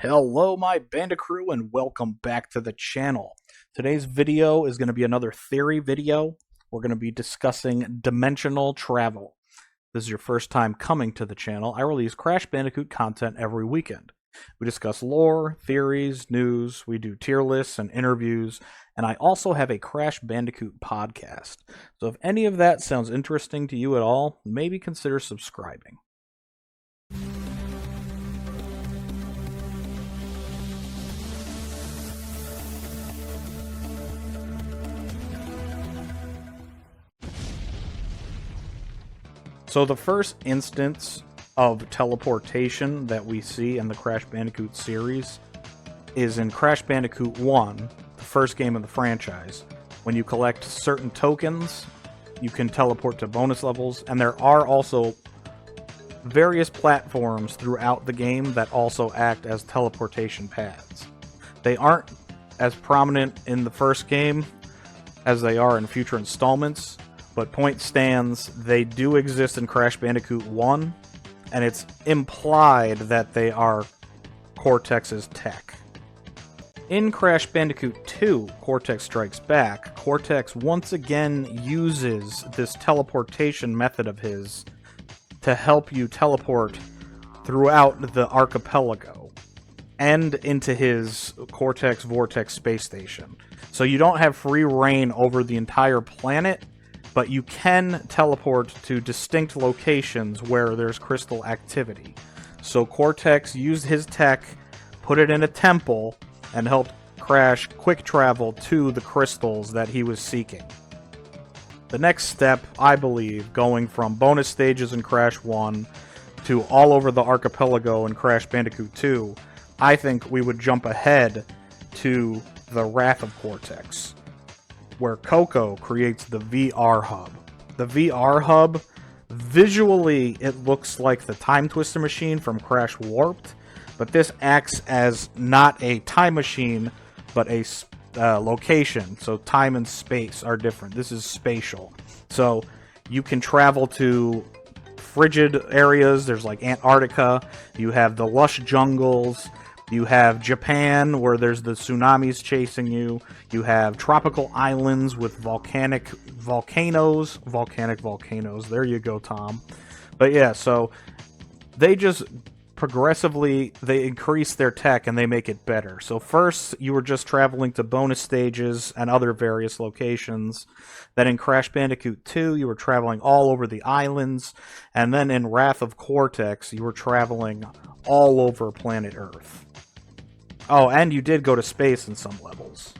Hello my Bandicoot and welcome back to the channel. Today's video is going to be another theory video. We're going to be discussing dimensional travel. If this is your first time coming to the channel, I release Crash Bandicoot content every weekend. We discuss lore, theories, news, we do tier lists and interviews, and I also have a Crash Bandicoot podcast. So if any of that sounds interesting to you at all, maybe consider subscribing. So the first instance of teleportation that we see in the Crash Bandicoot series is in Crash Bandicoot 1, the first game of the franchise. When you collect certain tokens, you can teleport to bonus levels, and there are also various platforms throughout the game that also act as teleportation paths. They aren't as prominent in the first game as they are in future installments, but point stands, they do exist in Crash Bandicoot 1, and it's implied that they are Cortex's tech. In Crash Bandicoot 2, Cortex Strikes Back, Cortex once again uses this teleportation method of his to help you teleport throughout the archipelago and into his Cortex Vortex space station. So you don't have free reign over the entire planet, but you can teleport to distinct locations where there's crystal activity. So Cortex used his tech, put it in a temple, and helped Crash quick travel to the crystals that he was seeking. The next step, I believe, going from bonus stages in Crash 1 to all over the archipelago in Crash Bandicoot 2, I think we would jump ahead to the Wrath of Cortex, where Coco creates the VR Hub. The VR Hub, visually, it looks like the Time Twister machine from Crash Warped, but this acts as not a time machine, but a location. So time and space are different. This is spatial. So you can travel to frigid areas. There's like Antarctica. You have the lush jungles. You have Japan, where there's the tsunamis chasing you. You have tropical islands with volcanic volcanoes. There you go, Tom. But yeah, so they just progressively, they increase their tech and they make it better. So first, you were just traveling to bonus stages and other various locations. Then in Crash Bandicoot 2, you were traveling all over the islands. And then in Wrath of Cortex, you were traveling all over planet Earth. Oh, and you did go to space in some levels.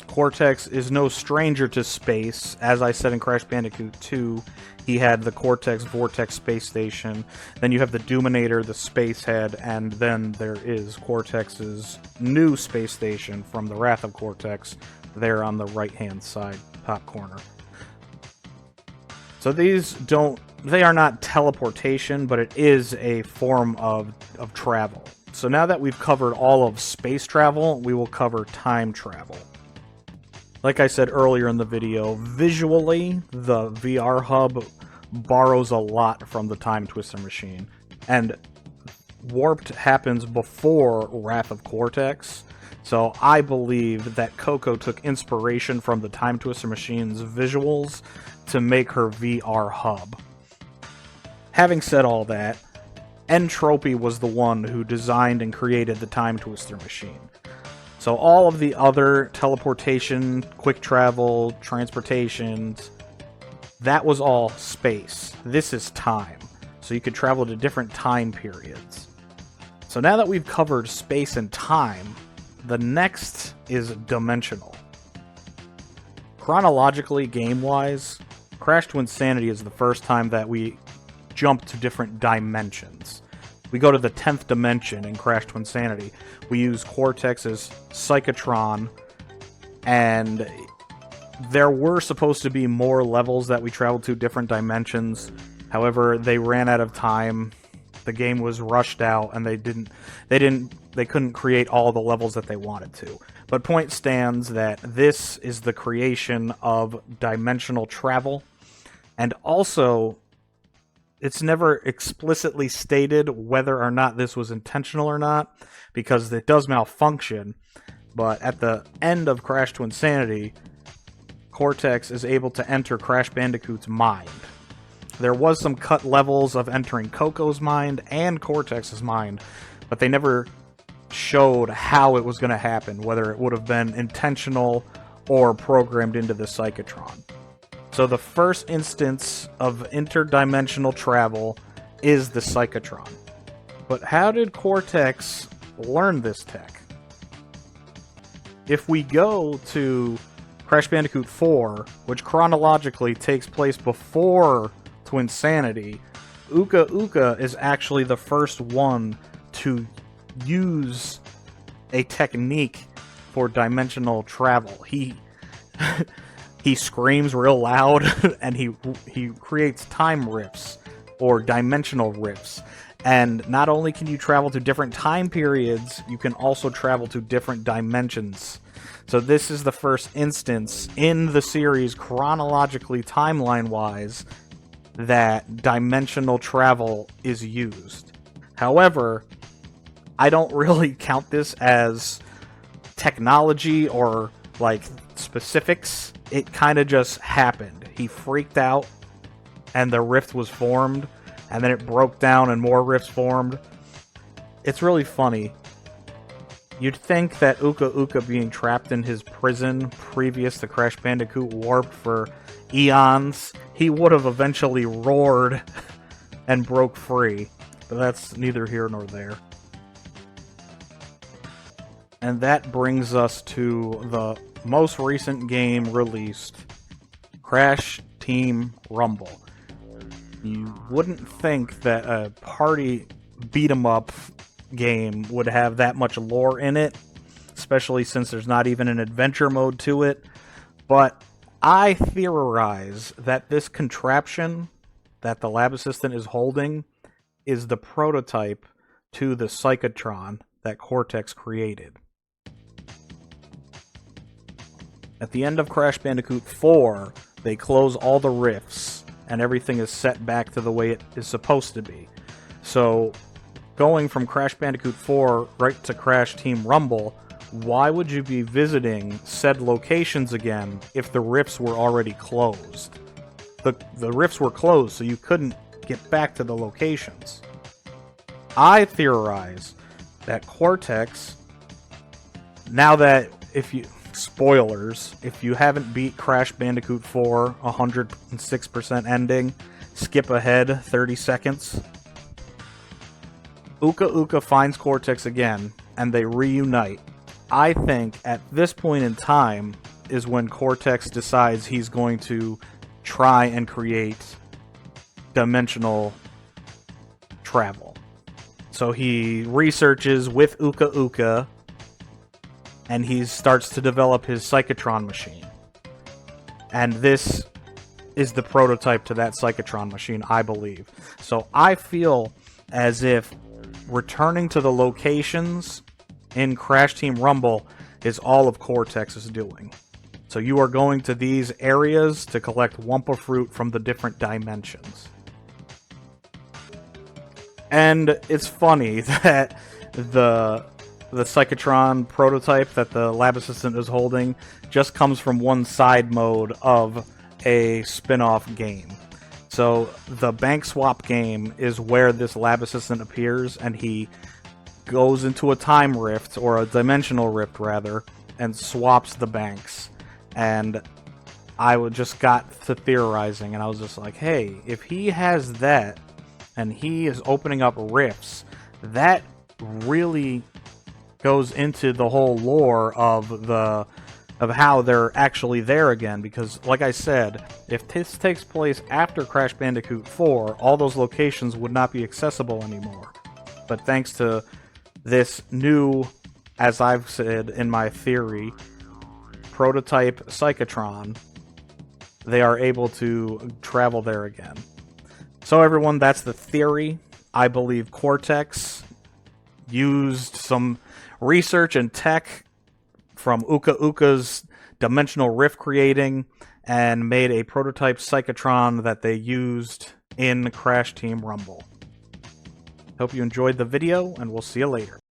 Cortex is no stranger to space. As I said in Crash Bandicoot 2, he had the Cortex Vortex space station. Then you have the Doominator, the space head, and then there is Cortex's new space station from the Wrath of Cortex, there on the right-hand side, top corner. So they are not teleportation, but it is a form of travel. So now that we've covered all of space travel, we will cover time travel. Like I said earlier in the video, visually, the VR Hub borrows a lot from the Time Twister machine. And Warped happens before Wrath of Cortex, so I believe that Coco took inspiration from the Time Twister machine's visuals to make her VR Hub. Having said all that, Entropy was the one who designed and created the Time Twister machine. So all of the other teleportation, quick travel, transportations, that was all space. This is time. So you could travel to different time periods. So now that we've covered space and time, the next is dimensional. Chronologically, game-wise, Crash to Insanity is the first time that we jump to different dimensions. We go to the 10th dimension in Crash to Insanity. We use Cortex's Psychotron, and there were supposed to be more levels that we traveled to different dimensions. However, they ran out of time. The game was rushed out, and they couldn't create all the levels that they wanted to. But point stands that this is the creation of dimensional travel, and also it's never explicitly stated whether or not this was intentional or not, because it does malfunction. But at the end of Crash to Insanity, Cortex is able to enter Crash Bandicoot's mind. There was some cut levels of entering Coco's mind and Cortex's mind, but they never showed how it was going to happen, whether it would have been intentional or programmed into the Psychotron. So the first instance of interdimensional travel is the Psychotron. But how did Cortex learn this tech? If we go to Crash Bandicoot 4, which chronologically takes place before Twinsanity, Uka Uka is actually the first one to use a technique for dimensional travel. He screams real loud and he creates time rifts or dimensional rifts. And not only can you travel to different time periods, you can also travel to different dimensions. So this is the first instance in the series, chronologically, timeline-wise, that dimensional travel is used. However, I don't really count this as technology or, like, specifics. It kind of just happened. He freaked out, and the rift was formed, and then it broke down and more rifts formed. It's really funny. You'd think that Uka Uka being trapped in his prison previous to Crash Bandicoot Warp for eons, he would have eventually roared and broke free. But that's neither here nor there. And that brings us to the most recent game released, Crash Team Rumble. You wouldn't think that a party beat-em-up game would have that much lore in it, especially since there's not even an adventure mode to it, but I theorize that this contraption that the lab assistant is holding is the prototype to the Psychotron that Cortex created. At the end of Crash Bandicoot 4, they close all the rifts, and everything is set back to the way it is supposed to be. So, going from Crash Bandicoot 4 right to Crash Team Rumble, why would you be visiting said locations again if the rifts were already closed? The rifts were closed, so you couldn't get back to the locations. I theorize that Cortex, now that, spoilers, if you haven't beat Crash Bandicoot 4 106% ending, skip ahead 30 seconds. Uka Uka finds Cortex again, and they reunite. I think at this point in time is when Cortex decides he's going to try and create dimensional travel. So he researches with Uka Uka, and he starts to develop his Psychotron machine. And this is the prototype to that Psychotron machine, I believe. So I feel as if returning to the locations in Crash Team Rumble is all of Cortex is doing. So you are going to these areas to collect Wumpa Fruit from the different dimensions. And it's funny that the Psychotron prototype that the lab assistant is holding just comes from one side mode of a spin-off game. So the bank swap game is where this lab assistant appears, and he goes into a time rift, or a dimensional rift rather, and swaps the banks. And I just got to theorizing, and I was just like, hey, if he has that, and he is opening up rifts, that really goes into the whole lore of how they're actually there again, because like I said, if this takes place after Crash Bandicoot 4, all those locations would not be accessible anymore. But thanks to this new, as I've said in my theory, prototype Psychotron, they are able to travel there again. So everyone, that's the theory. I believe Cortex used some research and tech from Uka Uka's dimensional rift creating and made a prototype Psychotron that they used in Crash Team Rumble. Hope you enjoyed the video, and we'll see you later.